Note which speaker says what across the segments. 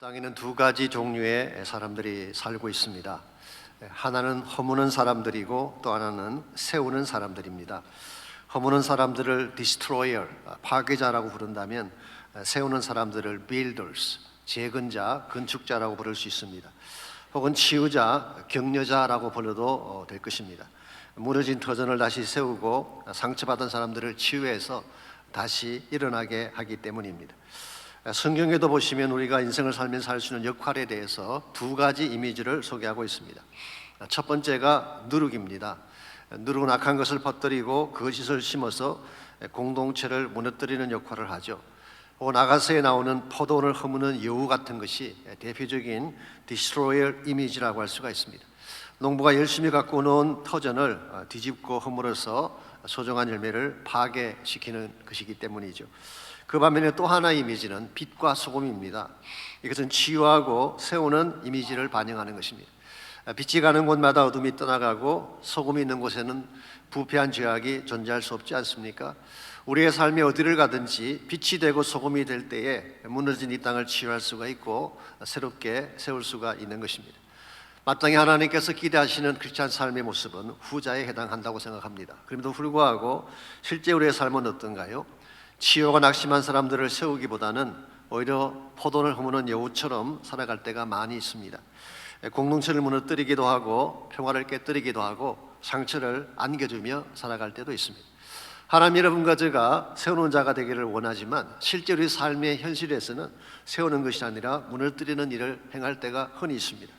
Speaker 1: 땅에는 두 가지 종류의 사람들이 살고 있습니다. 하나는 허무는 사람들이고 또 하나는 세우는 사람들입니다. 허무는 사람들을 destroyer, 파괴자라고 부른다면 세우는 사람들을 builders, 재건자, 건축자라고 부를 수 있습니다. 혹은 치유자, 격려자라고 불러도 될 것입니다. 무너진 터전을 다시 세우고 상처받은 사람들을 치유해서 다시 일어나게 하기 때문입니다. 성경에도 보시면 우리가 인생을 살면서 할 수 있는 역할에 대해서 두 가지 이미지를 소개하고 있습니다. 첫 번째가 누룩입니다. 누룩은 악한 것을 퍼뜨리고 거짓을 심어서 공동체를 무너뜨리는 역할을 하죠. 혹은 아가서에 나오는 포도원을 허무는 여우 같은 것이 대표적인 디스트로이어 이미지라고 할 수가 있습니다. 농부가 열심히 갖고 놓은 터전을 뒤집고 허물어서 소중한 열매를 파괴시키는 것이기 때문이죠. 그 반면에 또 하나의 이미지는 빛과 소금입니다. 이것은 치유하고 세우는 이미지를 반영하는 것입니다. 빛이 가는 곳마다 어둠이 떠나가고 소금이 있는 곳에는 부패한 죄악이 존재할 수 없지 않습니까? 우리의 삶이 어디를 가든지 빛이 되고 소금이 될 때에 무너진 이 땅을 치유할 수가 있고 새롭게 세울 수가 있는 것입니다. 마땅히 하나님께서 기대하시는 크리스찬 삶의 모습은 후자에 해당한다고 생각합니다. 그럼에도 불구하고 실제 우리의 삶은 어떤가요? 치유가 낙심한 사람들을 세우기보다는 오히려 포도를 허무는 여우처럼 살아갈 때가 많이 있습니다. 공동체를 무너뜨리기도 하고 평화를 깨뜨리기도 하고 상처를 안겨주며 살아갈 때도 있습니다. 하나님 여러분과 제가 세우는 자가 되기를 원하지만 실제 우리 삶의 현실에서는 세우는 것이 아니라 무너뜨리는 일을 행할 때가 흔히 있습니다.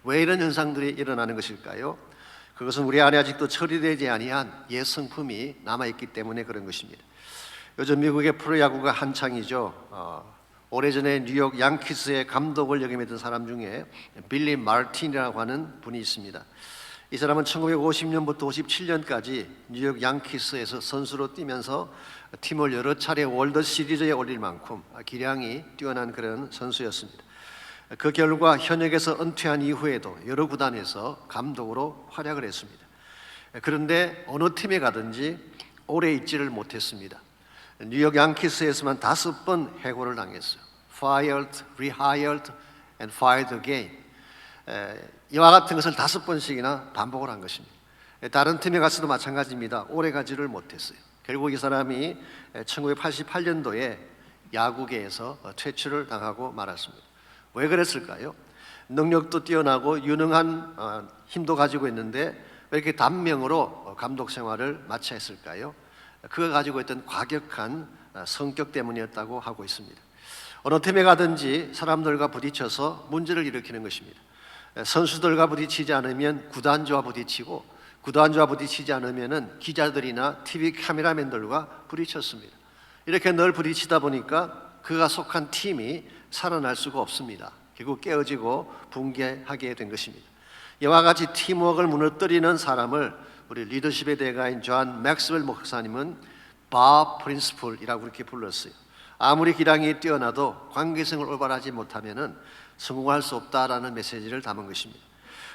Speaker 1: 왜 이런 현상들이 일어나는 것일까요? 그것은 우리 안에 아직도 처리되지 아니한 옛 성품이 남아있기 때문에 그런 것입니다. 요즘 미국의 프로야구가 한창이죠. 오래전에 뉴욕 양키스의 감독을 역임했던 사람 중에 빌리 마틴이라고 하는 분이 있습니다. 이 사람은 1950년부터 57년까지 뉴욕 양키스에서 선수로 뛰면서 팀을 여러 차례 월드 시리즈에 올릴 만큼 기량이 뛰어난 그런 선수였습니다. 그 결과 현역에서 은퇴한 이후에도 여러 구단에서 감독으로 활약을 했습니다. 그런데 어느 팀에 가든지 오래 있지를 못했습니다. 뉴욕 양키스에서만 5번 해고를 당했어요. Fired, rehired, and fired again. 이와 같은 것을 5번씩이나 반복을 한 것입니다. 다른 팀에 가서도 마찬가지입니다. 오래 가지를 못했어요. 결국 이 사람이 1988년도에 야구계에서 퇴출을 당하고 말았습니다. 왜 그랬을까요? 능력도 뛰어나고 유능한 힘도 가지고 있는데 왜 이렇게 단명으로 감독 생활을 마쳐야 했을까요? 그가 가지고 있던 과격한 성격 때문이었다고 하고 있습니다. 어느 팀에 가든지 사람들과 부딪혀서 문제를 일으키는 것입니다. 선수들과 부딪히지 않으면 구단주와 부딪히고 구단주와 부딪히지 않으면 기자들이나 TV 카메라맨들과 부딪혔습니다. 이렇게 늘 부딪히다 보니까 그가 속한 팀이 살아날 수가 없습니다. 결국 깨어지고 붕괴하게 된 것입니다. 이와 같이 팀워크를 무너뜨리는 사람을 우리 리더십의 대가인 존 맥스웰 목사님은 바 프린시플이라고 그렇게 불렀어요. 아무리 기량이 뛰어나도 관계성을 올바르지 못하면 성공할 수 없다라는 메시지를 담은 것입니다.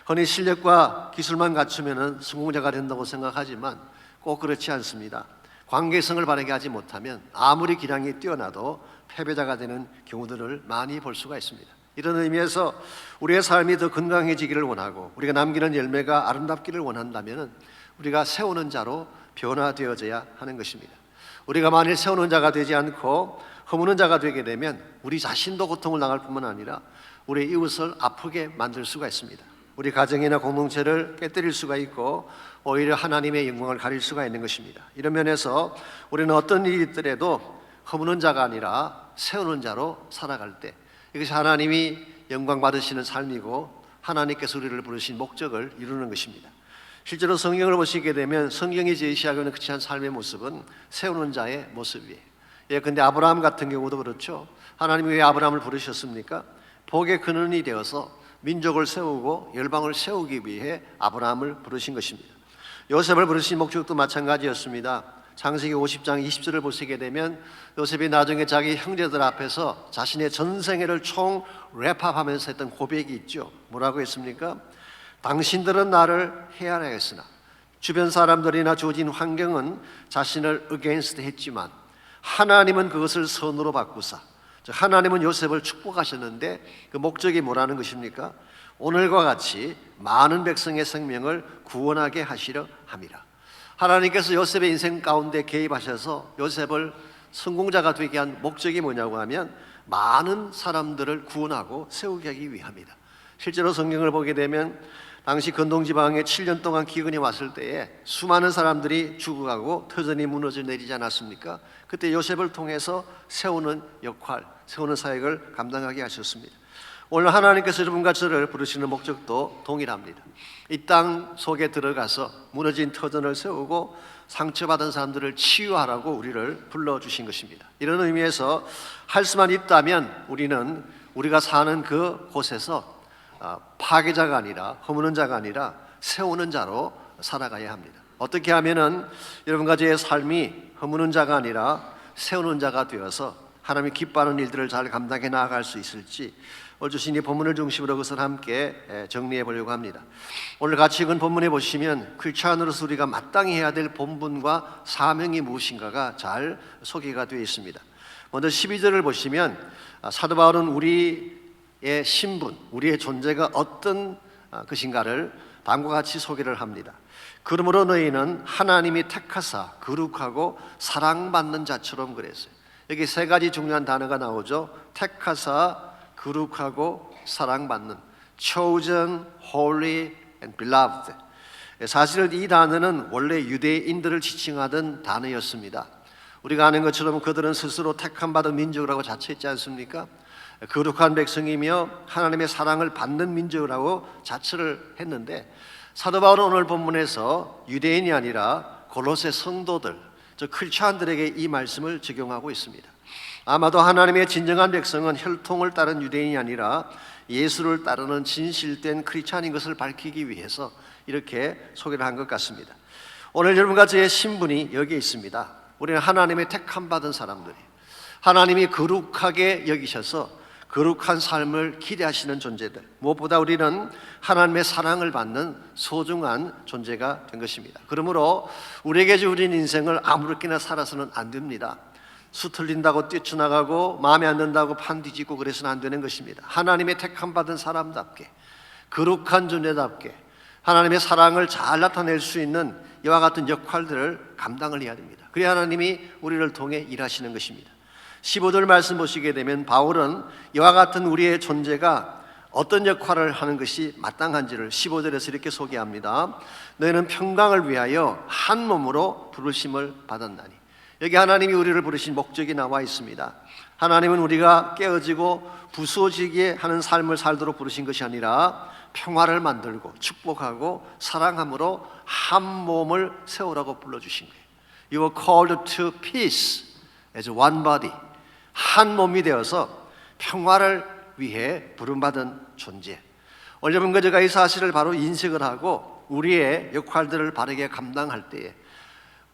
Speaker 1: 흔히 실력과 기술만 갖추면 성공자가 된다고 생각하지만 꼭 그렇지 않습니다. 관계성을 바르게 하지 못하면 아무리 기량이 뛰어나도 패배자가 되는 경우들을 많이 볼 수가 있습니다. 이런 의미에서 우리의 삶이 더 건강해지기를 원하고 우리가 남기는 열매가 아름답기를 원한다면 우리가 세우는 자로 변화되어져야 하는 것입니다. 우리가 만일 세우는 자가 되지 않고 허무는 자가 되게 되면 우리 자신도 고통을 당할 뿐만 아니라 우리 이웃을 아프게 만들 수가 있습니다. 우리 가정이나 공동체를 깨뜨릴 수가 있고 오히려 하나님의 영광을 가릴 수가 있는 것입니다. 이런 면에서 우리는 어떤 일이 있더라도 허무는 자가 아니라 세우는 자로 살아갈 때 이것이 하나님이 영광 받으시는 삶이고 하나님께서 우리를 부르신 목적을 이루는 것입니다. 실제로 성경을 보시게 되면 성경이 제시하고 있는 크리스찬 삶의 모습은 세우는 자의 모습이에요. 근데 아브라함 같은 경우도 그렇죠. 하나님이 왜 아브라함을 부르셨습니까? 복의 근원이 되어서 민족을 세우고 열방을 세우기 위해 아브라함을 부르신 것입니다. 요셉을 부르신 목적도 마찬가지였습니다. 창세기 50장 20절을 보시게 되면 요셉이 나중에 자기 형제들 앞에서 자신의 전생애를 총 랩합하면서 했던 고백이 있죠. 뭐라고 했습니까? 당신들은 나를 해하였으나 주변 사람들이나 주어진 환경은 자신을 against 했지만 하나님은 그것을 선으로 바꾸사 하나님은 요셉을 축복하셨는데 그 목적이 뭐라는 것입니까? 오늘과 같이 많은 백성의 생명을 구원하게 하시려 함이라. 하나님께서 요셉의 인생 가운데 개입하셔서 요셉을 성공자가 되게 한 목적이 뭐냐고 하면 많은 사람들을 구원하고 세우게 하기 위함이다. 실제로 성경을 보게 되면 당시 건동지방에 7년 동안 기근이 왔을 때에 수많은 사람들이 죽어가고 터전이 무너져 내리지 않았습니까? 그때 요셉을 통해서 세우는 역할, 세우는 사역을 감당하게 하셨습니다. 오늘 하나님께서 여러분과 저를 부르시는 목적도 동일합니다. 이 땅 속에 들어가서 무너진 터전을 세우고 상처받은 사람들을 치유하라고 우리를 불러주신 것입니다. 이런 의미에서 할 수만 있다면 우리는 우리가 사는 그 곳에서 파괴자가 아니라 허무는 자가 아니라 세우는 자로 살아가야 합니다. 어떻게 하면은 여러분과 저의 삶이 허무는 자가 아니라 세우는 자가 되어서 하나님이 기뻐하는 일들을 잘 감당해 나아갈 수 있을지 오늘 주신 이 본문을 중심으로 그것을 함께 정리해 보려고 합니다. 오늘 같이 읽은 본문에 보시면 크리스찬으로서 우리가 마땅히 해야 될 본분과 사명이 무엇인가가 잘 소개가 되어 있습니다. 먼저 12절을 보시면 사도 바울은 우리의 신분, 우리의 존재가 어떤 것인가를 다음과 같이 소개를 합니다. 그러므로 너희는 하나님이 택하사 거룩하고 사랑받는 자처럼 그랬어요. 여기 세 가지 중요한 단어가 나오죠. 택하사 거룩하고 사랑받는, chosen, holy and beloved. 사실은 이 단어는 원래 유대인들을 지칭하던 단어였습니다. 우리가 아는 것처럼 그들은 스스로 택함받은 민족이라고 자처했지 않습니까? 거룩한 백성이며 하나님의 사랑을 받는 민족이라고 자처를 했는데 사도 바울은 오늘 본문에서 유대인이 아니라 골로새 성도들, 저 크리스찬들에게 이 말씀을 적용하고 있습니다. 아마도 하나님의 진정한 백성은 혈통을 따른 유대인이 아니라 예수를 따르는 진실된 크리스찬인 것을 밝히기 위해서 이렇게 소개를 한 것 같습니다. 오늘 여러분과 저의 신분이 여기에 있습니다. 우리는 하나님의 택함 받은 사람들이, 하나님이 거룩하게 여기셔서 거룩한 삶을 기대하시는 존재들, 무엇보다 우리는 하나님의 사랑을 받는 소중한 존재가 된 것입니다. 그러므로 우리에게 주어진 인생을 아무렇게나 살아서는 안 됩니다. 수틀린다고 뛰쳐나가고 마음에 안 든다고 판 뒤집고 그래서는 안 되는 것입니다. 하나님의 택함 받은 사람답게, 거룩한 존재답게 하나님의 사랑을 잘 나타낼 수 있는 이와 같은 역할들을 감당을 해야 됩니다. 그래야 하나님이 우리를 통해 일하시는 것입니다. 15절 말씀 보시게 되면 바울은 이와 같은 우리의 존재가 어떤 역할을 하는 것이 마땅한지를 15절에서 이렇게 소개합니다. 너희는 평강을 위하여 한 몸으로 부르심을 받았나니. 여기 하나님이 우리를 부르신 목적이 나와 있습니다. 하나님은 우리가 깨어지고 부수어지게 하는 삶을 살도록 부르신 것이 아니라 평화를 만들고 축복하고 사랑함으로 한 몸을 세우라고 불러주신 거예요. You are called to peace as one body. 한 몸이 되어서 평화를 위해 부름받은 존재. 오늘 여러분과 제가 이 사실을 바로 인식을 하고 우리의 역할들을 바르게 감당할 때에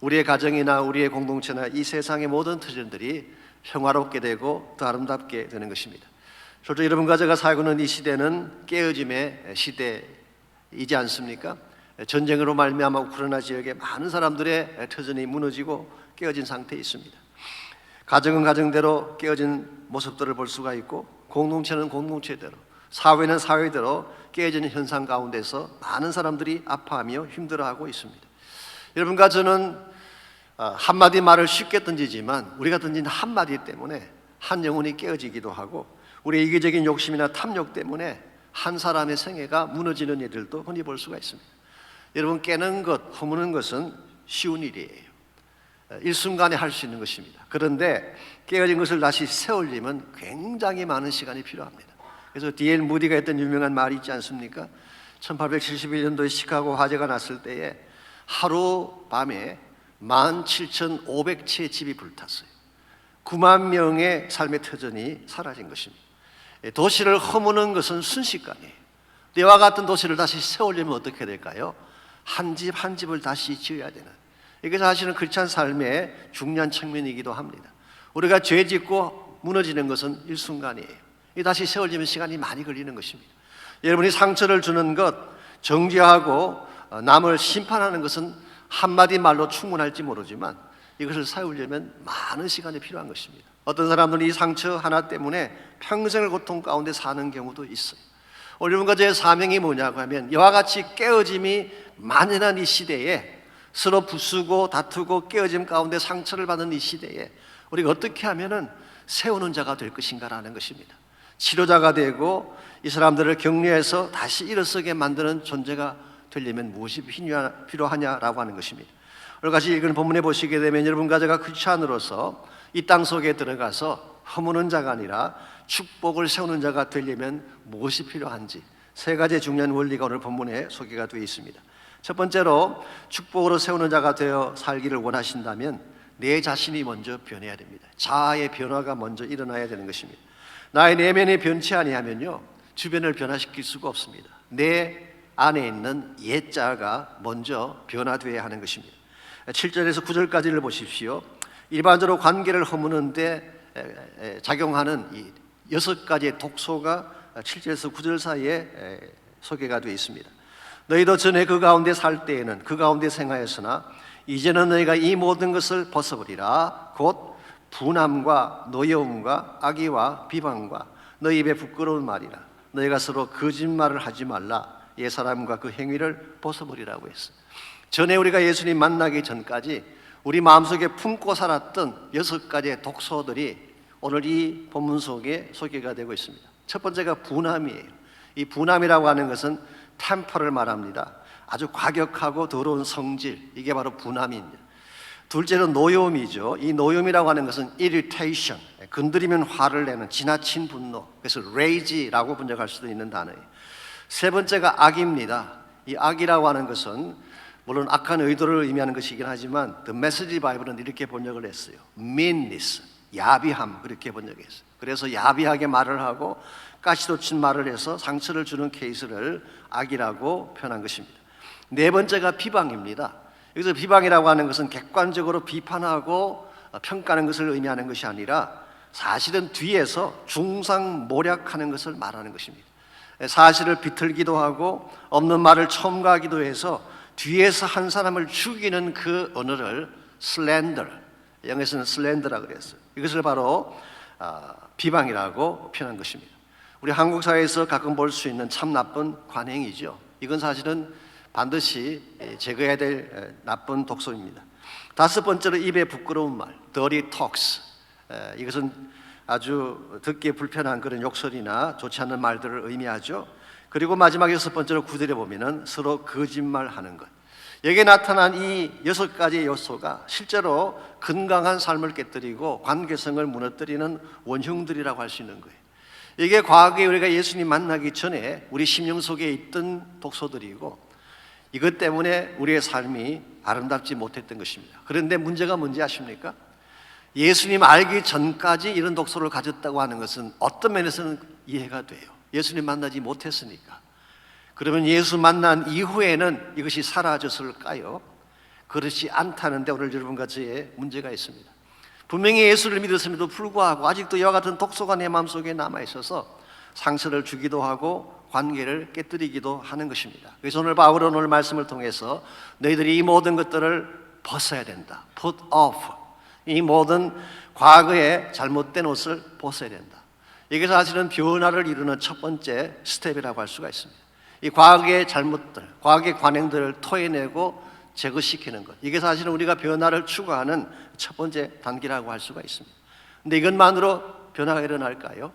Speaker 1: 우리의 가정이나 우리의 공동체나 이 세상의 모든 터전들이 평화롭게 되고 더 아름답게 되는 것입니다. 솔직히 여러분과 제가 살고 있는 이 시대는 깨어짐의 시대이지 않습니까? 전쟁으로 말미암아 우크라이나 지역에 많은 사람들의 터전이 무너지고 깨어진 상태에 있습니다. 가정은 가정대로 깨어진 모습들을 볼 수가 있고 공동체는 공동체대로, 사회는 사회대로 깨어지는 현상 가운데서 많은 사람들이 아파하며 힘들어하고 있습니다. 여러분과 저는 한마디 말을 쉽게 던지지만 우리가 던진 한마디 때문에 한 영혼이 깨어지기도 하고 우리의 이기적인 욕심이나 탐욕 때문에 한 사람의 생애가 무너지는 일들도 흔히 볼 수가 있습니다. 여러분, 깨는 것, 허무는 것은 쉬운 일이에요. 일순간에 할 수 있는 것입니다. 그런데 깨어진 것을 다시 세우려면 굉장히 많은 시간이 필요합니다. 그래서 D.L. 무디가 했던 유명한 말이 있지 않습니까? 1871년도에 시카고 화재가 났을 때에 하루 밤에 17,500채의 집이 불탔어요. 9만 명의 삶의 터전이 사라진 것입니다. 도시를 허무는 것은 순식간이에요. 이와 같은 도시를 다시 세우려면 어떻게 될까요? 한 집 한 집을 다시 지어야 되는, 이게 사실은 크리스찬 삶의 중요한 측면이기도 합니다. 우리가 죄 짓고 무너지는 것은 일순간이에요. 다시 세우려면 시간이 많이 걸리는 것입니다. 여러분이 상처를 주는 것, 정죄하고 남을 심판하는 것은 한마디 말로 충분할지 모르지만 이것을 세우려면 많은 시간이 필요한 것입니다. 어떤 사람들은 이 상처 하나 때문에 평생을 고통 가운데 사는 경우도 있어요. 오늘 여러분과 저의 사명이 뭐냐고 하면, 이와 같이 깨어짐이 만연한 이 시대에, 서로 부수고 다투고 깨어짐 가운데 상처를 받는 이 시대에 우리가 어떻게 하면은 세우는 자가 될 것인가라는 것입니다. 치료자가 되고 이 사람들을 격려해서 다시 일어서게 만드는 존재가 되려면 무엇이 필요하냐라고 하는 것입니다. 오늘 같이 읽은 본문에 보시게 되면, 여러분과 제가 크리스찬으로서 이 땅 속에 들어가서 허무는 자가 아니라 축복을 세우는 자가 되려면 무엇이 필요한지 세 가지 중요한 원리가 오늘 본문에 소개가 되어 있습니다. 첫 번째로, 축복으로 세우는 자가 되어 살기를 원하신다면 내 자신이 먼저 변해야 됩니다. 자아의 변화가 먼저 일어나야 되는 것입니다. 나의 내면이 변치 아니하면요, 주변을 변화시킬 수가 없습니다. 내 안에 있는 옛 자아가 먼저 변화되어야 하는 것입니다. 7절에서 9절까지를 보십시오. 일반적으로 관계를 허무는데 작용하는 이 6가지의 독소가 7절에서 9절 사이에 소개가 되어 있습니다. 너희도 전에 그 가운데 살 때에는 그 가운데 생하였으나 이제는 너희가 이 모든 것을 벗어버리라. 곧 분함과 노여움과 악의와 비방과 너희 입에 부끄러운 말이라. 너희가 서로 거짓말을 하지 말라. 옛사람과 그 행위를 벗어버리라고 했어요. 전에 우리가 예수님 만나기 전까지 우리 마음속에 품고 살았던 6가지의 독소들이 오늘 이 본문 속에 소개가 되고 있습니다. 첫 번째가 분함이에요. 이 분함이라고 하는 것은 템퍼를 말합니다. 아주 과격하고 더러운 성질, 이게 바로 분함입니다. 둘째는 노여움이죠. 이 노여움이라고 하는 것은 irritation, 건드리면 화를 내는 지나친 분노, 그래서 rage라고 번역할 수도 있는 단어예요. 세 번째가 악입니다. 이 악이라고 하는 것은 물론 악한 의도를 의미하는 것이긴 하지만 The Message Bible은 이렇게 번역을 했어요. meanness, 야비함, 그렇게 번역했어요. 그래서 야비하게 말을 하고 가시돋친 말을 해서 상처를 주는 케이스를 악이라고 표현한 것입니다. 네 번째가 비방입니다. 여기서 비방이라고 하는 것은 객관적으로 비판하고 평가하는 것을 의미하는 것이 아니라 사실은 뒤에서 중상모략하는 것을 말하는 것입니다. 사실을 비틀기도 하고 없는 말을 첨가하기도 해서 뒤에서 한 사람을 죽이는 그 언어를 슬렌더, 영어에서는 슬렌더라고 그랬어요. 이것을 바로 비방이라고 표현한 것입니다. 우리 한국 사회에서 가끔 볼 수 있는 참 나쁜 관행이죠. 이건 사실은 반드시 제거해야 될 나쁜 독소입니다. 다섯 번째로, 입에 부끄러운 말, dirty talks. 이것은 아주 듣기 불편한 그런 욕설이나 좋지 않은 말들을 의미하죠. 그리고 마지막 여섯 번째로 9절에 보면은 서로 거짓말하는 것. 여기에 나타난 이 6가지의 요소가 실제로 건강한 삶을 깨뜨리고 관계성을 무너뜨리는 원흉들이라고 할 수 있는 거예요. 이게 과거에 우리가 예수님 만나기 전에 우리 심령 속에 있던 독소들이고, 이것 때문에 우리의 삶이 아름답지 못했던 것입니다. 그런데 문제가 뭔지 아십니까? 예수님 알기 전까지 이런 독소를 가졌다고 하는 것은 어떤 면에서는 이해가 돼요. 예수님 만나지 못했으니까. 그러면 예수 만난 이후에는 이것이 사라졌을까요? 그렇지 않다는데 오늘 여러분과 저의 문제가 있습니다. 분명히 예수를 믿었음에도 불구하고 아직도 이와 같은 독소가 내 마음속에 남아있어서 상처를 주기도 하고 관계를 깨뜨리기도 하는 것입니다. 그래서 오늘 바울은 오늘 말씀을 통해서 너희들이 이 모든 것들을 벗어야 된다. Put off. 이 모든 과거의 잘못된 옷을 벗어야 된다. 이게 사실은 변화를 이루는 첫 번째 스텝이라고 할 수가 있습니다. 이 과거의 잘못들, 과거의 관행들을 토해내고 제거시키는 것, 이게 사실은 우리가 변화를 추구하는 첫 번째 단계라고 할 수가 있습니다. 근데 이것만으로 변화가 일어날까요?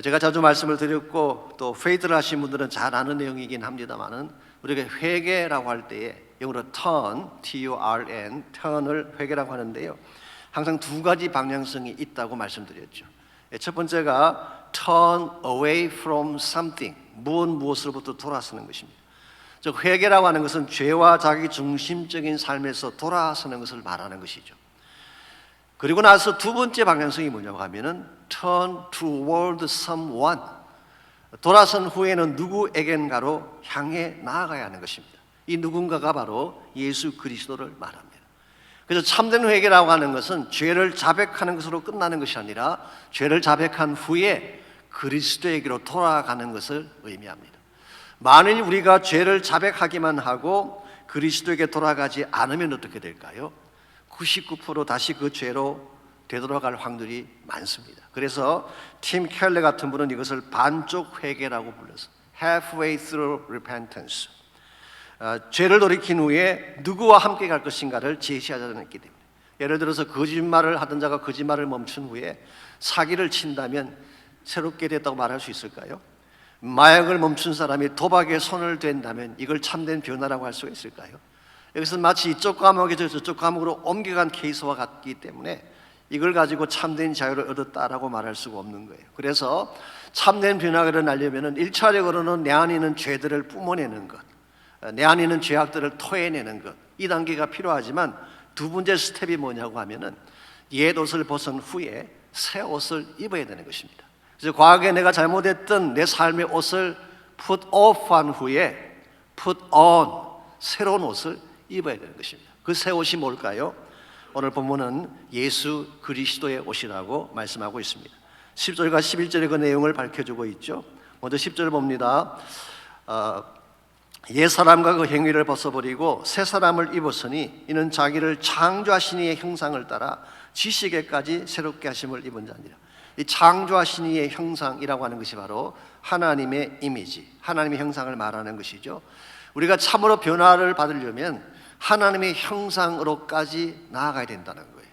Speaker 1: 제가 자주 말씀을 드렸고 또 페이드를 하신 분들은 잘 아는 내용이긴 합니다만은, 우리가 회개라고 할 때에 영어로 turn, T-U-R-N, turn을 회개라고 하는데요, 항상 두 가지 방향성이 있다고 말씀드렸죠. 첫 번째가 turn away from something, 무엇으로부터 돌아서는 것입니다. 즉 회개라고 하는 것은 죄와 자기 중심적인 삶에서 돌아서는 것을 말하는 것이죠. 그리고 나서 두 번째 방향성이 뭐냐고 하면은 turn toward someone, 돌아선 후에는 누구에겐가로 향해 나아가야 하는 것입니다. 이 누군가가 바로 예수 그리스도를 말합니다. 그래서 참된 회개라고 하는 것은 죄를 자백하는 것으로 끝나는 것이 아니라 죄를 자백한 후에 그리스도에게로 돌아가는 것을 의미합니다. 만일 우리가 죄를 자백하기만 하고 그리스도에게 돌아가지 않으면 어떻게 될까요? 99% 다시 그 죄로 되돌아갈 확률이 많습니다. 그래서 팀 켈러 같은 분은 이것을 반쪽 회개라고 불러서 halfway through repentance, 죄를 돌이킨 후에 누구와 함께 갈 것인가를 제시하자는 있기 때문에, 예를 들어서 거짓말을 하던 자가 거짓말을 멈춘 후에 사기를 친다면 새롭게 됐다고 말할 수 있을까요? 마약을 멈춘 사람이 도박에 손을 댄다면 이걸 참된 변화라고 할 수가 있을까요? 여기서 마치 이쪽 과목에서 저쪽 과목으로 옮겨간 케이스와 같기 때문에 이걸 가지고 참된 자유를 얻었다라고 말할 수가 없는 거예요. 그래서 참된 변화가 일어나려면 1차적으로는 내 안에 있는 죄들을 뿜어내는 것, 내 안에 있는 죄악들을 토해내는 것, 이 단계가 필요하지만 두 번째 스텝이 뭐냐고 하면은 옛 옷을 벗은 후에 새 옷을 입어야 되는 것입니다. 그래서 과거에 내가 잘못했던 내 삶의 옷을 put off 한 후에 put on, 새로운 옷을 입어야 되는 것입니다. 그 새 옷이 뭘까요? 오늘 본문은 예수 그리스도의 옷이라고 말씀하고 있습니다. 10절과 11절의 그 내용을 밝혀주고 있죠. 먼저 10절 봅니다. 옛 사람과 그 행위를 벗어버리고 새 사람을 입었으니 이는 자기를 창조하신 이의 형상을 따라 지식에까지 새롭게 하심을 입은 자니라. 이 창조하신 이의 형상이라고 하는 것이 바로 하나님의 이미지, 하나님의 형상을 말하는 것이죠. 우리가 참으로 변화를 받으려면 하나님의 형상으로까지 나아가야 된다는 거예요.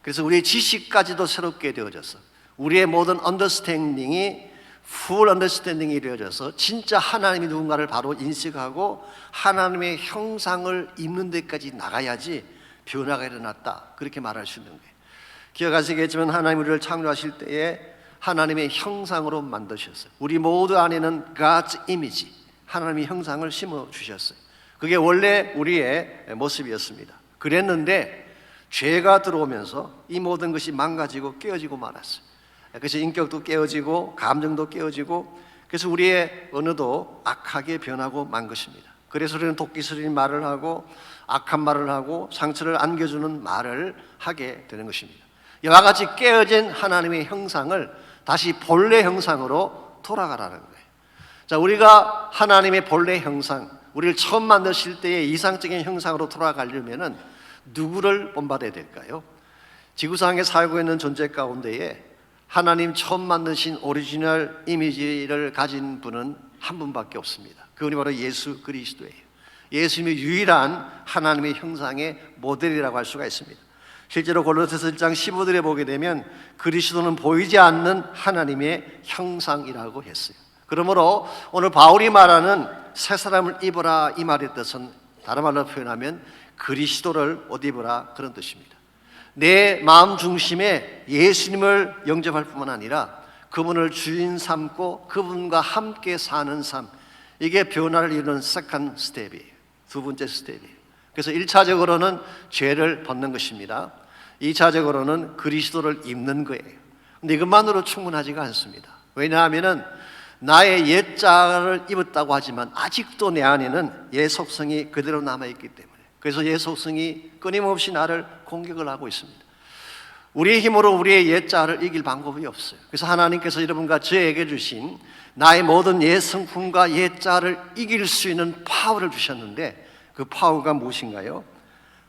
Speaker 1: 그래서 우리의 지식까지도 새롭게 되어져서 우리의 모든 언더스탠딩이 full understanding이 되어져서 진짜 하나님이 누군가를 바로 인식하고 하나님의 형상을 입는 데까지 나가야지 변화가 일어났다, 그렇게 말할 수 있는 거예요. 기억하시겠지만 하나님 우리를 창조하실 때에 하나님의 형상으로 만드셨어요. 우리 모두 안에는 God's image, 하나님의 형상을 심어주셨어요. 그게 원래 우리의 모습이었습니다. 그랬는데 죄가 들어오면서 이 모든 것이 망가지고 깨어지고 말았어요. 그래서 인격도 깨어지고 감정도 깨어지고, 그래서 우리의 언어도 악하게 변하고 만 것입니다. 그래서 우리는 독기스러운 말을 하고 악한 말을 하고 상처를 안겨주는 말을 하게 되는 것입니다. 이와 같이 깨어진 하나님의 형상을 다시 본래 형상으로 돌아가라는 거예요. 자, 우리가 하나님의 본래 형상, 우리를 처음 만드실 때의 이상적인 형상으로 돌아가려면은 누구를 본받아야 될까요? 지구상에 살고 있는 존재 가운데에 하나님 처음 만드신 오리지널 이미지를 가진 분은 한 분밖에 없습니다. 그분이 바로 예수 그리스도예요. 예수님이 유일한 하나님의 형상의 모델이라고 할 수가 있습니다. 실제로 골로새서 1장 15절에 보게 되면 그리스도는 보이지 않는 하나님의 형상이라고 했어요. 그러므로 오늘 바울이 말하는 새 사람을 입어라, 이 말의 뜻은 다른 말로 표현하면 그리스도를 옷 입어라, 그런 뜻입니다. 내 마음 중심에 예수님을 영접할 뿐만 아니라 그분을 주인 삼고 그분과 함께 사는 삶, 이게 변화를 이루는 세컨드 스텝이에요. 두 번째 스텝이에요. 그래서 1차적으로는 죄를 벗는 것입니다. 2차적으로는 그리스도를 입는 거예요. 근데 이것만으로 충분하지가 않습니다. 왜냐하면 나의 옛 자를 입었다고 하지만 아직도 내 안에는 옛 속성이 그대로 남아있기 때문에, 그래서 옛 속성이 끊임없이 나를 공격을 하고 있습니다. 우리의 힘으로 우리의 옛 자를 이길 방법이 없어요. 그래서 하나님께서 여러분과 저에게 주신 나의 모든 옛 성품과 옛 자를 이길 수 있는 파워를 주셨는데, 그 파워가 무엇인가요?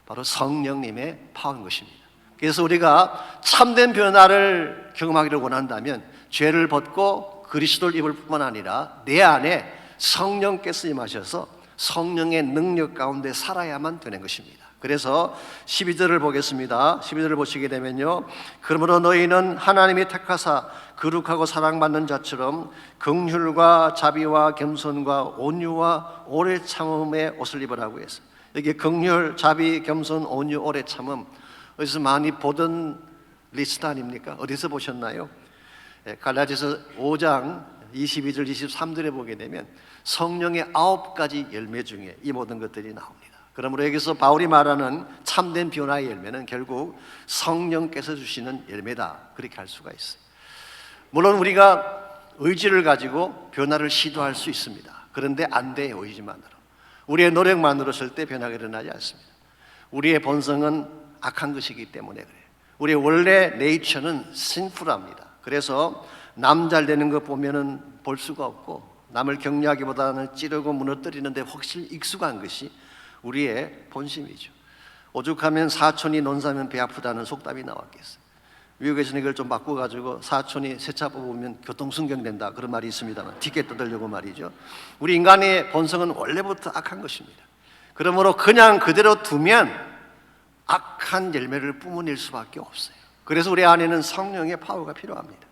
Speaker 1: 바로 성령님의 파워인 것입니다. 그래서 우리가 참된 변화를 경험하기를 원한다면 죄를 벗고 그리스도를 입을 뿐만 아니라 내 안에 성령께서 임하셔서 성령의 능력 가운데 살아야만 되는 것입니다. 그래서 12절을 보겠습니다. 12절을 보시게 되면요, 그러므로 너희는 하나님이 택하사 거룩하고 사랑받는 자처럼 긍휼과 자비와 겸손과 온유와 오래 참음의 옷을 입으라고 했어요. 여기 긍휼, 자비, 겸손, 온유, 오래 참음, 어디서 많이 보던 리스트 아닙니까? 어디서 보셨나요? 갈라디아서 5장 22절 23절에 보게 되면 성령의 9가지 열매 중에 이 모든 것들이 나옵니다. 그러므로 여기서 바울이 말하는 참된 변화의 열매는 결국 성령께서 주시는 열매다, 그렇게 할 수가 있어요. 물론 우리가 의지를 가지고 변화를 시도할 수 있습니다. 그런데 안 돼요. 의지만으로, 우리의 노력만으로 절대 변화가 일어나지 않습니다. 우리의 본성은 악한 것이기 때문에 그래요. 우리의 원래 네이처는 신풀합니다. 그래서 남 잘 되는 것 보면은 볼 수가 없고, 남을 격려하기보다는 찌르고 무너뜨리는데 훨씬 익숙한 것이 우리의 본심이죠. 오죽하면 사촌이 논사면 배 아프다는 속담이 나왔겠어요. 미국에서는 이걸 좀 바꿔가지고 사촌이 새 차 뽑으면 교통순경된다 그런 말이 있습니다만 티켓 뜯으려고 말이죠. 우리 인간의 본성은 원래부터 악한 것입니다. 그러므로 그냥 그대로 두면 악한 열매를 뿜어낼 수밖에 없어요. 그래서 우리 안에는 성령의 파워가 필요합니다.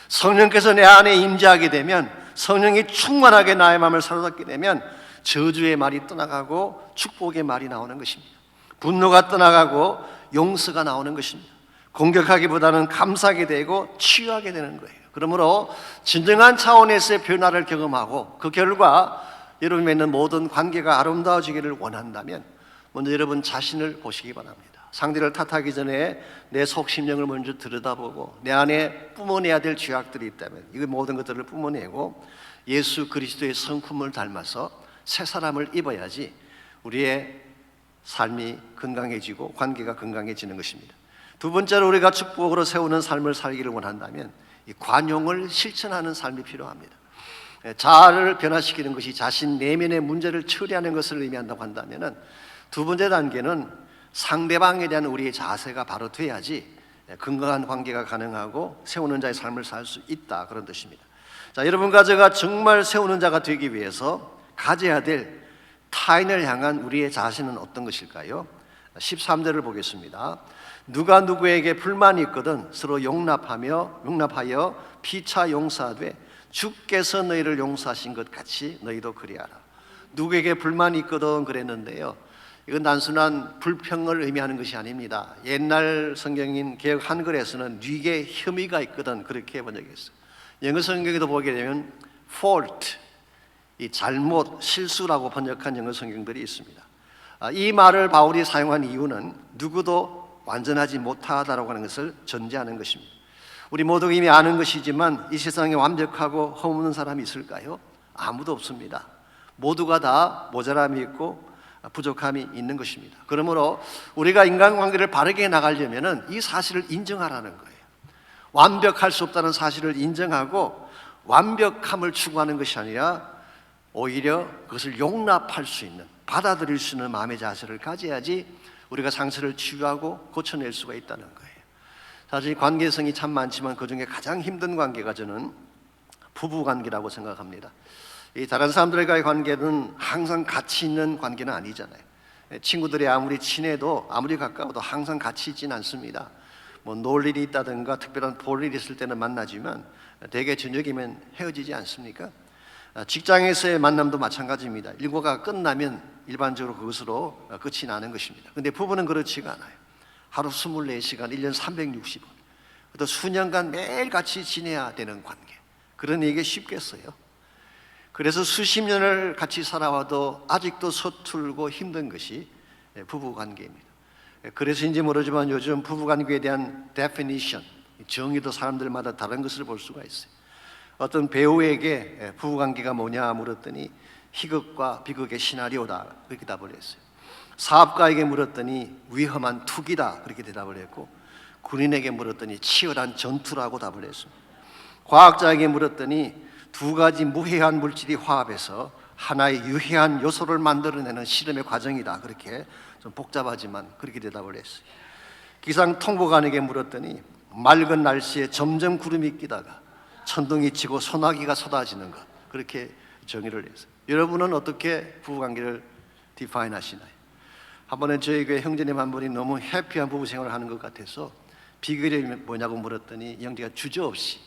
Speaker 1: 성령께서 내 안에 임재하게 되면, 성령이 충만하게 나의 마음을 사로잡게 되면 저주의 말이 떠나가고 축복의 말이 나오는 것입니다. 분노가 떠나가고 용서가 나오는 것입니다. 공격하기보다는 감사하게 되고 치유하게 되는 거예요. 그러므로 진정한 차원에서의 변화를 경험하고 그 결과 여러분이 맺는 모든 관계가 아름다워지기를 원한다면 먼저 여러분 자신을 보시기 바랍니다. 상대를 탓하기 전에 내 속심령을 먼저 들여다보고 내 안에 뿜어내야 될 죄악들이 있다면 이 모든 것들을 뿜어내고 예수 그리스도의 성품을 닮아서 새 사람을 입어야지 우리의 삶이 건강해지고 관계가 건강해지는 것입니다. 두 번째로 우리가 축복으로 세우는 삶을 살기를 원한다면 이 관용을 실천하는 삶이 필요합니다. 자아를 변화시키는 것이 자신 내면의 문제를 처리하는 것을 의미한다고 한다면 두 번째 단계는 상대방에 대한 우리의 자세가 바로 돼야지 건강한 관계가 가능하고 세우는 자의 삶을 살 수 있다 그런 뜻입니다. 자, 여러분과 제가 정말 세우는 자가 되기 위해서 가져야 될 타인을 향한 우리의 자세는 어떤 것일까요? 13절을 보겠습니다. 누가 누구에게 불만이 있거든 서로 용납하여 피차 용서하되 주께서 너희를 용서하신 것 같이 너희도 그리하라. 누구에게 불만이 있거든 그랬는데요, 이건 단순한 불평을 의미하는 것이 아닙니다. 옛날 성경인 개역 한글에서는 네게 혐의가 있거든 그렇게 번역이 있어요. 영어 성경에도 보게 되면 fault, 이 잘못, 실수라고 번역한 영어 성경들이 있습니다. 이 말을 바울이 사용한 이유는 누구도 완전하지 못하다라고 하는 것을 전제하는 것입니다. 우리 모두 이미 아는 것이지만 이 세상에 완벽하고 허물없는 사람이 있을까요? 아무도 없습니다. 모두가 다 모자람이 있고 부족함이 있는 것입니다. 그러므로 우리가 인간관계를 바르게 나가려면 이 사실을 인정하라는 거예요. 완벽할 수 없다는 사실을 인정하고 완벽함을 추구하는 것이 아니라 오히려 그것을 용납할 수 있는, 받아들일 수 있는 마음의 자세를 가져야지 우리가 상처를 치유하고 고쳐낼 수가 있다는 거예요. 사실 관계성이 참 많지만 그중에 가장 힘든 관계가 저는 부부관계라고 생각합니다. 이 다른 사람들과의 관계는 항상 같이 있는 관계는 아니잖아요. 친구들이 아무리 친해도 아무리 가까워도 항상 같이 있지는 않습니다. 뭐 놀 일이 있다든가 특별한 볼 일이 있을 때는 만나지만 대개 저녁이면 헤어지지 않습니까? 직장에서의 만남도 마찬가지입니다. 일과가 끝나면 일반적으로 그것으로 끝이 나는 것입니다. 그런데 부부는 그렇지가 않아요. 하루 24시간, 1년 365일 또 수년간 매일 같이 지내야 되는 관계. 그런 얘기 쉽겠어요? 그래서 수십 년을 같이 살아와도 아직도 서툴고 힘든 것이 부부관계입니다. 그래서인지 모르지만 요즘 부부관계에 대한 definition, 정의도 사람들마다 다른 것을 볼 수가 있어요. 어떤 배우에게 부부관계가 뭐냐 물었더니 희극과 비극의 시나리오다 그렇게 답을 했어요. 사업가에게 물었더니 위험한 투기다 그렇게 대답을 했고, 군인에게 물었더니 치열한 전투라고 답을 했습니다. 과학자에게 물었더니 두 가지 무해한 물질이 화합해서 하나의 유해한 요소를 만들어내는 실험의 과정이다 그렇게 좀 복잡하지만 그렇게 대답을 했어요. 기상통보관에게 물었더니 맑은 날씨에 점점 구름이 끼다가 천둥이 치고 소나기가 쏟아지는 것 그렇게 정의를 했어요. 여러분은 어떻게 부부관계를 디파인 하시나요? 한 번은 저희 교회 형제님 한 분이 너무 해피한 부부 생활을 하는 것 같아서 비결이 뭐냐고 물었더니 형제가 주저없이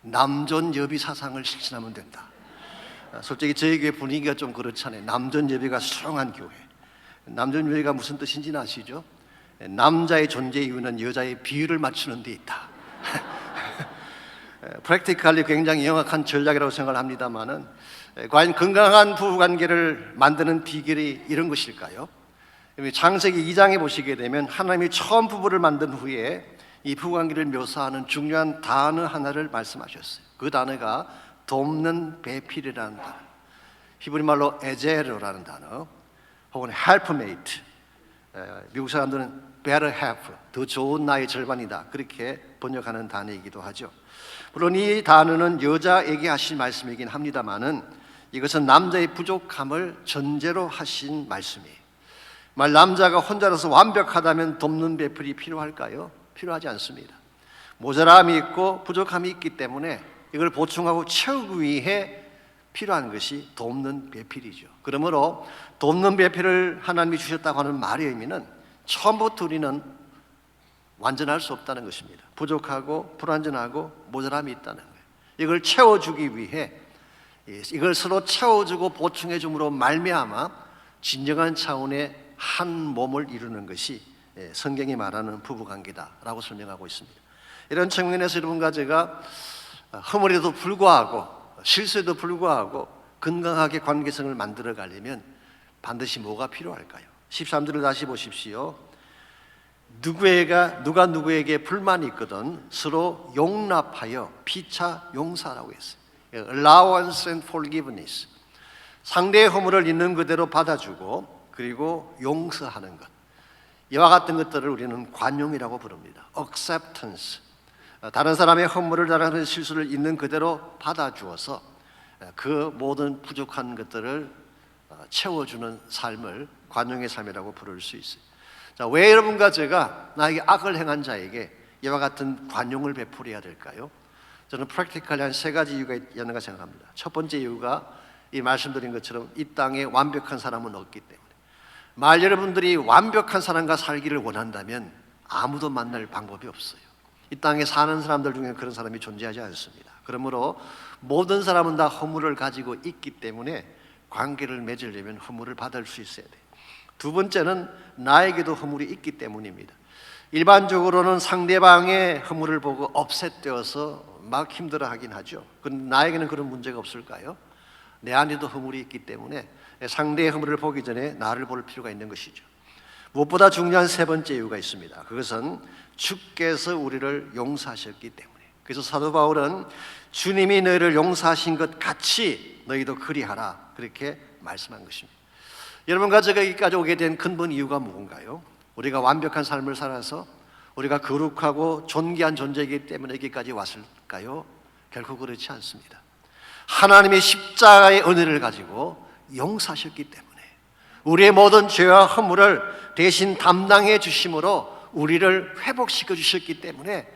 Speaker 1: 남존여비 사상을 실천하면 된다. 솔직히 저희 교회 분위기가 좀 그렇잖아요. 남존여비가 수렁한 교회. 남존여비가 무슨 뜻인지는 아시죠? 남자의 존재 이유는 여자의 비율을 맞추는 데 있다. 프랙티컬리 굉장히 영악한 전략이라고 생각을 합니다만은 과연 건강한 부부관계를 만드는 비결이 이런 것일까요? 창세기 2장에 보시게 되면 하나님이 처음 부부를 만든 후에 이 부부관계를 묘사하는 중요한 단어 하나를 말씀하셨어요. 그 단어가 돕는 배필이라는 단어, 히브리 말로 에제르라는 단어, 혹은 helpmate, 미국 사람들은 better half, 더 좋은 나의 절반이다 그렇게 번역하는 단어이기도 하죠. 물론 이 단어는 여자에게 하신 말씀이긴 합니다만은 이것은 남자의 부족함을 전제로 하신 말씀이에요. 말 남자가 혼자라서 완벽하다면 돕는 배필이 필요할까요? 필요하지 않습니다. 모자람이 있고 부족함이 있기 때문에 이걸 보충하고 채우기 위해 필요한 것이 돕는 배필이죠. 그러므로 돕는 배필을 하나님이 주셨다고 하는 말의 의미는 처음부터 우리는 완전할 수 없다는 것입니다. 부족하고 불완전하고 모자람이 있다는 거예요. 이걸 채워주기 위해 이걸 서로 채워주고 보충해 줌으로 말미암아 진정한 차원의 한 몸을 이루는 것이 성경이 말하는 부부관계다라고 설명하고 있습니다. 이런 측면에서 여러분과 제가 허물에도 불구하고 실수에도 불구하고 건강하게 관계성을 만들어 가려면 반드시 뭐가 필요할까요? 13절을 다시 보십시오. 누가 누구에게 불만이 있거든 서로 용납하여 피차 용서라고 했어요. Allowance and forgiveness. 상대의 허물을 있는 그대로 받아주고 그리고 용서하는 것. 이와 같은 것들을 우리는 관용이라고 부릅니다. Acceptance. 다른 사람의 허물을 다른 실수를 있는 그대로 받아주어서 그 모든 부족한 것들을 채워주는 삶을 관용의 삶이라고 부를 수 있어요. 자, 왜 여러분과 제가 나에게 악을 행한 자에게 이와 같은 관용을 베풀어야 될까요? 저는 프랙티컬리 한 3가지 이유가 있는가 생각합니다. 첫 번째 이유가 이 말씀드린 것처럼 이 땅에 완벽한 사람은 없기 때문에 만일 여러분들이 완벽한 사람과 살기를 원한다면 아무도 만날 방법이 없어요. 이 땅에 사는 사람들 중에 그런 사람이 존재하지 않습니다. 그러므로 모든 사람은 다 허물을 가지고 있기 때문에 관계를 맺으려면 허물을 받을 수 있어야 돼요. 두 번째는 나에게도 허물이 있기 때문입니다. 일반적으로는 상대방의 허물을 보고 업셋되어서 막 힘들어하긴 하죠. 그런데 나에게는 그런 문제가 없을까요? 내 안에도 허물이 있기 때문에 상대의 허물을 보기 전에 나를 볼 필요가 있는 것이죠. 무엇보다 중요한 3번째 이유가 있습니다. 그것은 주께서 우리를 용서하셨기 때문에. 그래서 사도 바울은 주님이 너희를 용서하신 것 같이 너희도 그리하라 그렇게 말씀한 것입니다. 여러분과 제가 여기까지 오게 된 근본 이유가 뭔가요? 우리가 완벽한 삶을 살아서 우리가 거룩하고 존귀한 존재이기 때문에 여기까지 왔을까요? 결코 그렇지 않습니다. 하나님의 십자가의 은혜를 가지고 용서하셨기 때문에 우리의 모든 죄와 허물을 대신 담당해 주심으로 우리를 회복시켜 주셨기 때문에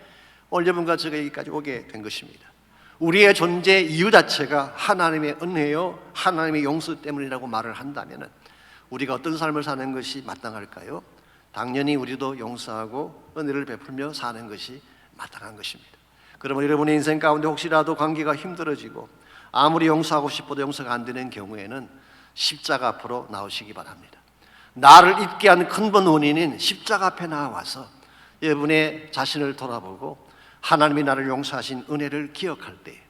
Speaker 1: 오늘 여러분과 제가 여기까지 오게 된 것입니다. 우리의 존재 이유 자체가 하나님의 은혜요 하나님의 용서 때문이라고 말을 한다면 우리가 어떤 삶을 사는 것이 마땅할까요? 당연히 우리도 용서하고 은혜를 베풀며 사는 것이 마땅한 것입니다. 그러면 여러분의 인생 가운데 혹시라도 관계가 힘들어지고 아무리 용서하고 싶어도 용서가 안 되는 경우에는 십자가 앞으로 나오시기 바랍니다. 나를 잊게 한 근본 원인인 십자가 앞에 나와서 여러분의 자신을 돌아보고 하나님이 나를 용서하신 은혜를 기억할 때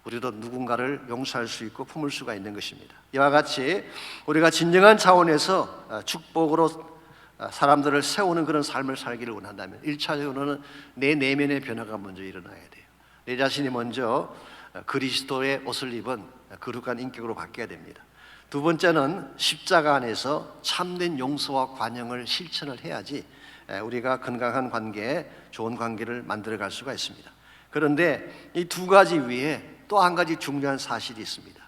Speaker 1: 우리도 누군가를 용서할 수 있고 품을 수가 있는 것입니다. 이와 같이 우리가 진정한 차원에서 축복으로 사람들을 세우는 그런 삶을 살기를 원한다면 1차적으로는 내 내면의 변화가 먼저 일어나야 돼요. 내 자신이 먼저 그리스도의 옷을 입은 거룩한 인격으로 바뀌어야 됩니다. 두 번째는 십자가 안에서 참된 용서와 관용을 실천을 해야지 우리가 건강한 관계, 좋은 관계를 만들어갈 수가 있습니다. 그런데 이 2가지 위에 또 한 가지 중요한 사실이 있습니다.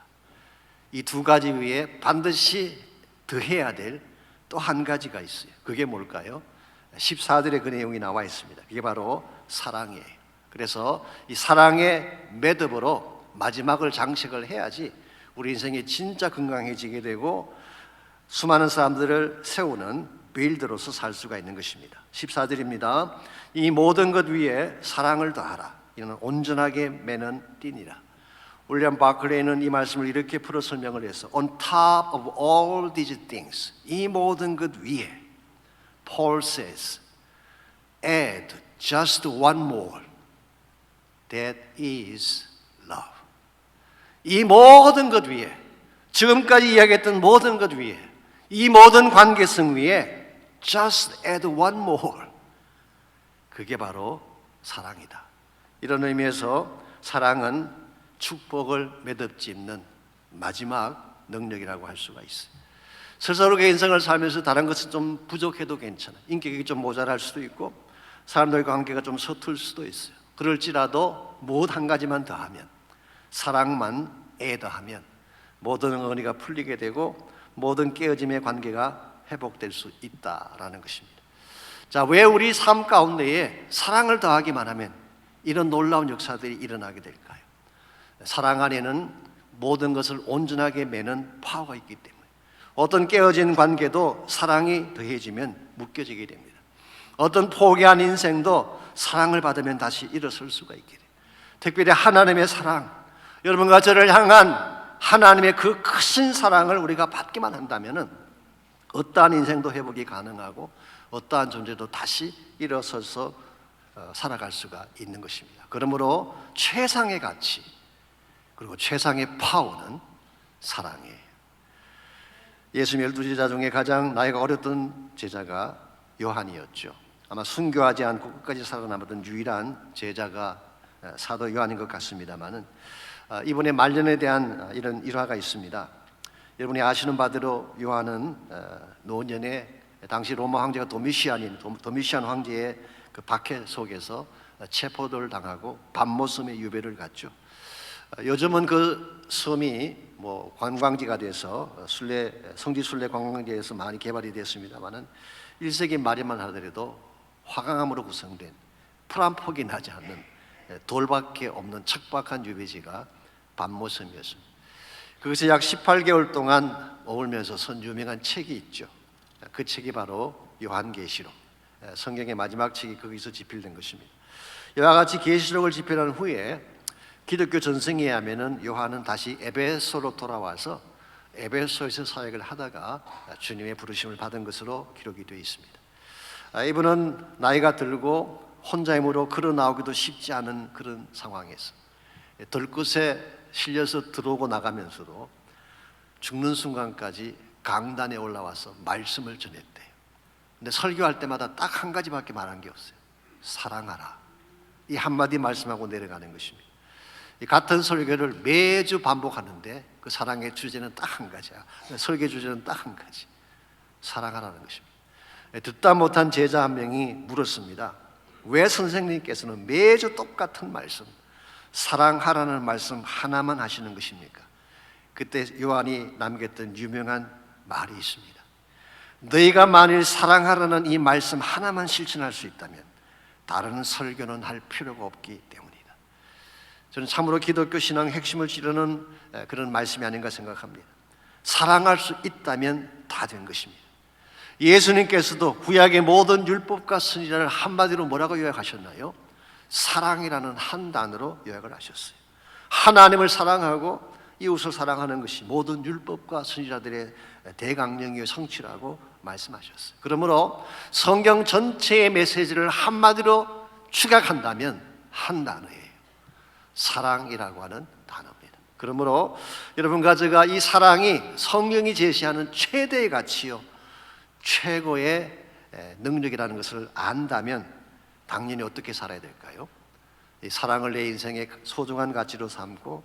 Speaker 1: 이 2가지 위에 반드시 더해야 될 또 한 가지가 있어요. 그게 뭘까요? 14절에 그 내용이 나와 있습니다. 그게 바로 사랑이에요. 그래서 이 사랑의 매듭으로 마지막을 장식을 해야지 우리 인생이 진짜 건강해지게 되고 수많은 사람들을 세우는 빌드로서 살 수가 있는 것입니다. 14절입니다. 이 모든 것 위에 사랑을 더하라. 이는 온전하게 매는 띠니라. 윌리엄 바클레이는 이 말씀을 이렇게 풀어 설명을 해서 On top of all these things, 이 모든 것 위에 Paul says, add just one more, that is love. 이 모든 것 위에, 지금까지 이야기했던 모든 것 위에, 이 모든 관계성 위에 just add one more, 그게 바로 사랑이다. 이런 의미에서 사랑은 축복을 매듭짓는 마지막 능력이라고 할 수가 있어요. 스스로의 인생을 살면서 다른 것은 좀 부족해도 괜찮아요. 인격이 좀 모자랄 수도 있고 사람들과 관계가 좀 서툴 수도 있어요. 그럴지라도 무엇 한 가지만 더하면, 사랑만 애더하면 모든 어머니가 풀리게 되고 모든 깨어짐의 관계가 회복될 수 있다라는 것입니다. 자, 왜 우리 삶 가운데에 사랑을 더하기만 하면 이런 놀라운 역사들이 일어나게 될까요? 사랑 안에는 모든 것을 온전하게 매는 파워가 있기 때문에 어떤 깨어진 관계도 사랑이 더해지면 묶여지게 됩니다. 어떤 포기한 인생도 사랑을 받으면 다시 일어설 수가 있게 돼요. 특별히 하나님의 사랑, 여러분과 저를 향한 하나님의 그 크신 사랑을 우리가 받기만 한다면 어떠한 인생도 회복이 가능하고 어떠한 존재도 다시 일어서서 살아갈 수가 있는 것입니다. 그러므로 최상의 가치 그리고 최상의 파워는 사랑이에요. 예수님 12제자 중에 가장 나이가 어렸던 제자가 요한이었죠. 아마 순교하지 않고 끝까지 살아남았던 유일한 제자가 사도 요한인 것 같습니다만은 이번에 말년에 대한 이런 일화가 있습니다. 여러분이 아시는 바대로 요한은 노년에 당시 로마 황제가 도미시안 황제의 그 박해 속에서 체포를 당하고 밤모섬의 유배를 갔죠. 요즘은 그 섬이 관광지가 돼서 성지 순례 관광지에서 많이 개발이 됐습니다만은 1세기 말에만 하더라도 화강암으로 구성된 풀 한 폭이 나지 않는 돌밖에 없는 척박한 유배지가 밤모섬이었습니다. 거기서 약 18개월 동안 머물면서 쓴 유명한 책이 있죠. 그 책이 바로 요한계시록, 성경의 마지막 책이 거기서 집필된 것입니다. 이와 같이 계시록을 집필한 후에 기독교 전승에 의하면 요한은 다시 에베소로 돌아와서 에베소에서 사역을 하다가 주님의 부르심을 받은 것으로 기록이 되어 있습니다. 이분은 나이가 들고 혼자 힘으로 걸어 나오기도 쉽지 않은 그런 상황에서 들것에 실려서 들어오고 나가면서도 죽는 순간까지 강단에 올라와서 말씀을 전했대요. 근데 설교할 때마다 딱 한 가지밖에 말한 게 없어요. 사랑하라. 이 한마디 말씀하고 내려가는 것입니다. 이 같은 설교를 매주 반복하는데 그 사랑의 주제는 딱 한 가지야. 설교 주제는 딱 한 가지. 사랑하라는 것입니다. 듣다 못한 제자 한 명이 물었습니다. 왜 선생님께서는 매주 똑같은 말씀, 사랑하라는 말씀 하나만 하시는 것입니까? 그때 요한이 남겼던 유명한 말이 있습니다. 너희가 만일 사랑하라는 이 말씀 하나만 실천할 수 있다면 다른 설교는 할 필요가 없기 때문이다. 저는 참으로 기독교 신앙의 핵심을 찌르는 그런 말씀이 아닌가 생각합니다. 사랑할 수 있다면 다 된 것입니다. 예수님께서도 구약의 모든 율법과 선지자를 한마디로 뭐라고 요약하셨나요? 사랑이라는 한 단어로 요약을 하셨어요. 하나님을 사랑하고 이웃을 사랑하는 것이 모든 율법과 선지자들의 대강령이요 성취라고 말씀하셨어요. 그러므로 성경 전체의 메시지를 한마디로 축약한다면 한 단어예요. 사랑이라고 하는 단어입니다. 그러므로 여러분과 제가 이 사랑이 성경이 제시하는 최대의 가치요 최고의 능력이라는 것을 안다면 당연히 어떻게 살아야 될까요? 이 사랑을 내 인생의 소중한 가치로 삼고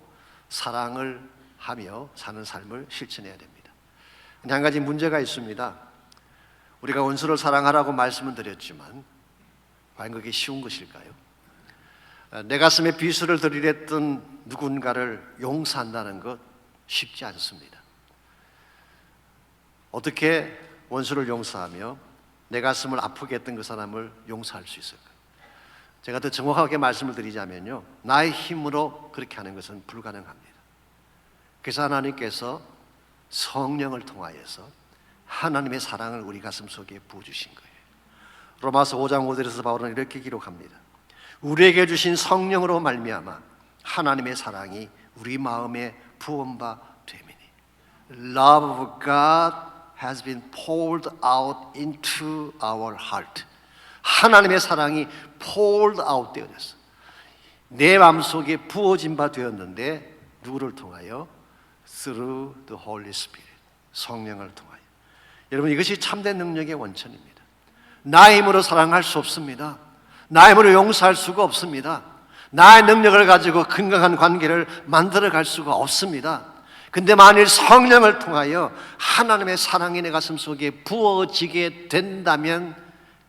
Speaker 1: 사랑을 하며 사는 삶을 실천해야 됩니다. 근데 한 가지 문제가 있습니다. 우리가 원수를 사랑하라고 말씀을 드렸지만 과연 그게 쉬운 것일까요? 내 가슴에 비수를 들이랬던 누군가를 용서한다는 것 쉽지 않습니다. 어떻게 원수를 용서하며 내 가슴을 아프게 했던 그 사람을 용서할 수 있을까요? 제가 더 정확하게 말씀을 드리자면요, 나의 힘으로 그렇게 하는 것은 불가능합니다. 그래서 하나님께서 성령을 통하여서 하나님의 사랑을 우리 가슴 속에 부어주신 거예요. 로마서 5장 5절에서 바울은 이렇게 기록합니다. 우리에게 주신 성령으로 말미암아 하나님의 사랑이 우리 마음에 부은 바 됨이니 Love of God has been poured out into our heart. 하나님의 사랑이 poured out 되어졌어. 내 마음속에 부어진 바 되었는데 누구를 통하여? Through the Holy Spirit. 성령을 통하여. 여러분, 이것이 참된 능력의 원천입니다. 나의 힘으로 사랑할 수 없습니다. 나의 힘으로 용서할 수가 없습니다. 나의 능력을 가지고 건강한 관계를 만들어갈 수가 없습니다. 근데 만일 성령을 통하여 하나님의 사랑이 내 가슴 속에 부어지게 된다면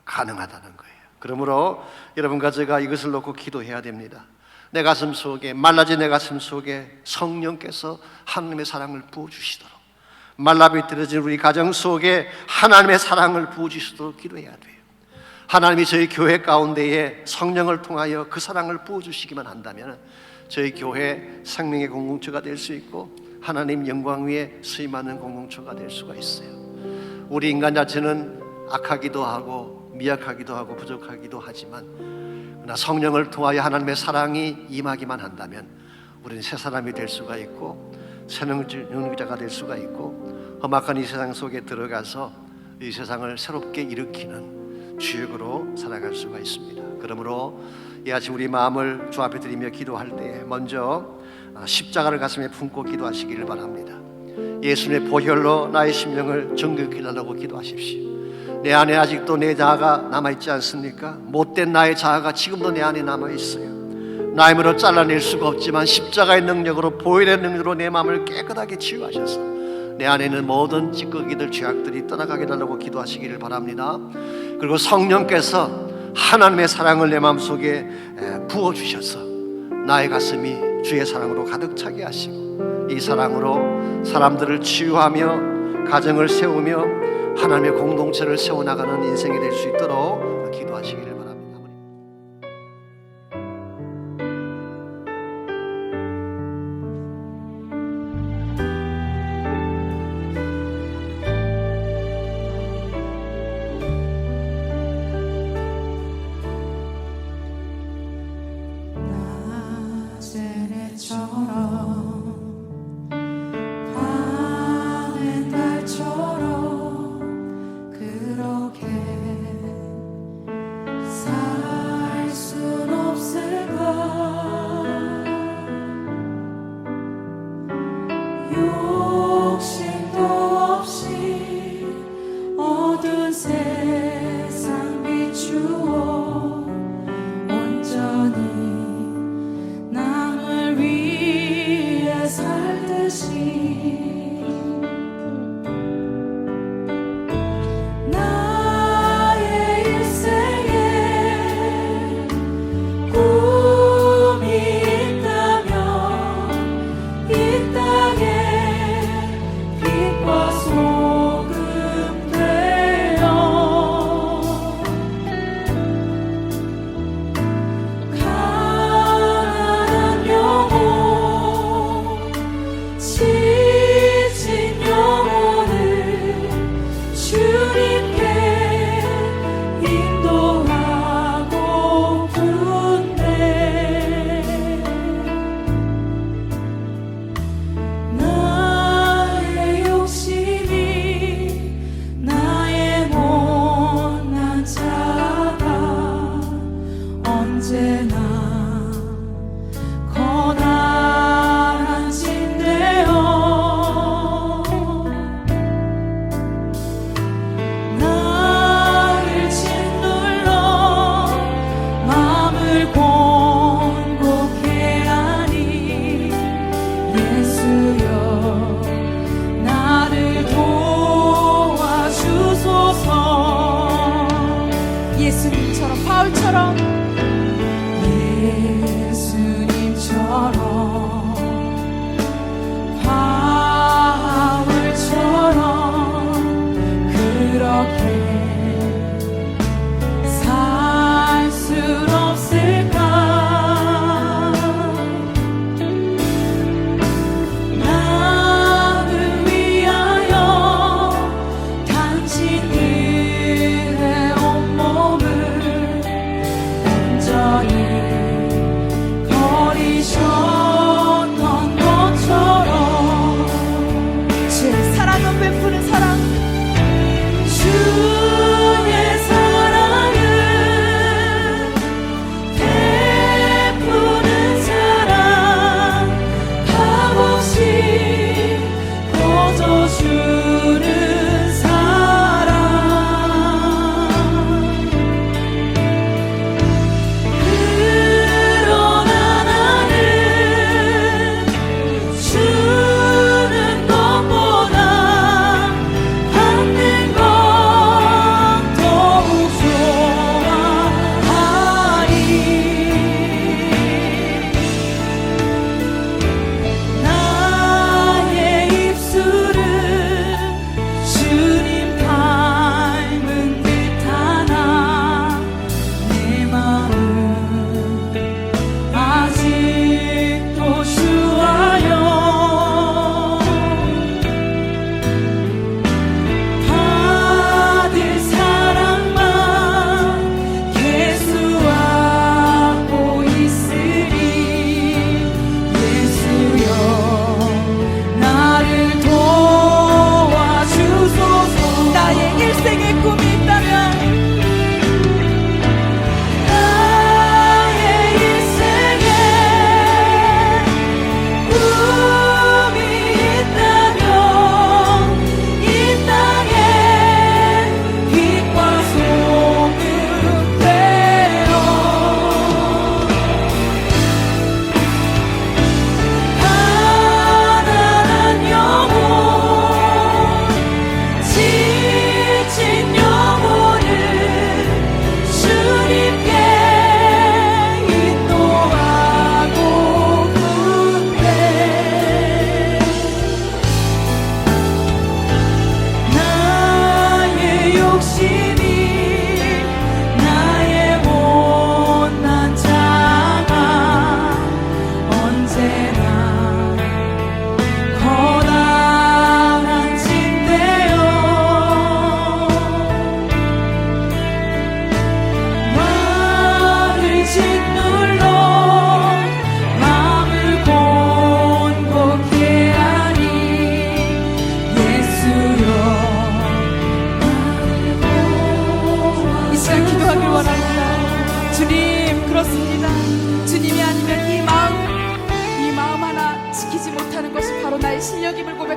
Speaker 1: 가능하다는 거예요. 그러므로 여러분과 제가 이것을 놓고 기도해야 됩니다. 내 가슴 속에, 말라진 내 가슴 속에 성령께서 하나님의 사랑을 부어주시도록, 말라비틀어진 우리 가정 속에 하나님의 사랑을 부어주시도록 기도해야 돼요. 하나님이 저희 교회 가운데에 성령을 통하여 그 사랑을 부어주시기만 한다면 저희 교회 생명의 공동체가 될 수 있고 하나님 영광 위에 수임하는 공동체가 될 수가 있어요. 우리 인간 자체는 악하기도 하고 미약하기도 하고 부족하기도 하지만 그러나 성령을 통하여 하나님의 사랑이 임하기만 한다면 우리는 새 사람이 될 수가 있고 새 능력자가 될 수가 있고 험악한 이 세상 속에 들어가서 이 세상을 새롭게 일으키는 주역으로 살아갈 수가 있습니다. 그러므로 이 아침 우리 마음을 주 앞에 드리며 기도할 때에 먼저 십자가를 가슴에 품고 기도하시기를 바랍니다. 예수님의 보혈로 나의 심령을 정결케 하라고 기도하십시오. 내 안에 아직도 내 자아가 남아있지 않습니까? 못된 나의 자아가 지금도 내 안에 남아있어요. 나 힘으로 잘라낼 수가 없지만 십자가의 능력으로 보혈의 능력으로 내 마음을 깨끗하게 치유하셔서 내 안에 있는 모든 찌꺼기들 죄악들이 떠나가게 달라고 기도하시기를 바랍니다. 그리고 성령께서 하나님의 사랑을 내 마음속에 부어주셔서 나의 가슴이 주의 사랑으로 가득 차게 하시고 이 사랑으로 사람들을 치유하며 가정을 세우며 하나님의 공동체를 세워나가는 인생이 될 수 있도록 기도하시기를 바랍니다.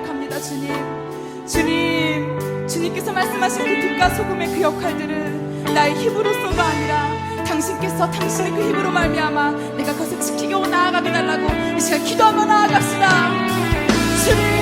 Speaker 2: 고백합니다. 주님, 주님께서 말씀하신 그 빛과 소금의 그 역할들은 나의 힘으로서가 아니라 당신께서 당신의 그 힘으로 말미암아 내가 그것을 지키고 나아가게 달라고 이 시간 기도하며 나아갑시다. 주님,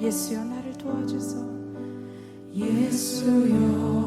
Speaker 3: 예수여 나를 도와주소. 예수여